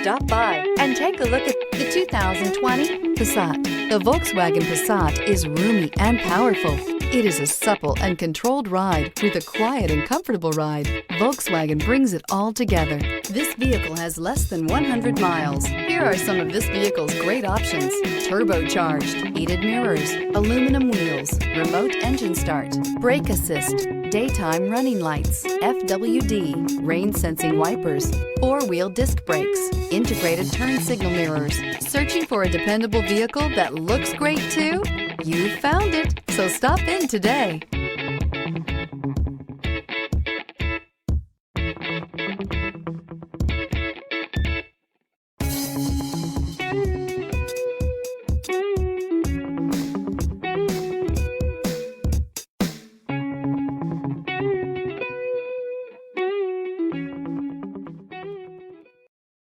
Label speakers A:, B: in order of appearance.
A: Stop by and take a look at the 2020 Passat. The Volkswagen Passat is roomy and powerful. It is a supple and controlled ride with a quiet and comfortable ride. Volkswagen brings it all together. This vehicle has less than 100 miles. Here are some of this vehicle's great options: turbocharged, heated mirrors, aluminum wheels, remote engine start, brake assist, daytime running lights, FWD, rain sensing wipers, four-wheel disc brakes, integrated turn signal mirrors. Searching for a dependable vehicle that looks great too? You found it, so stop in today.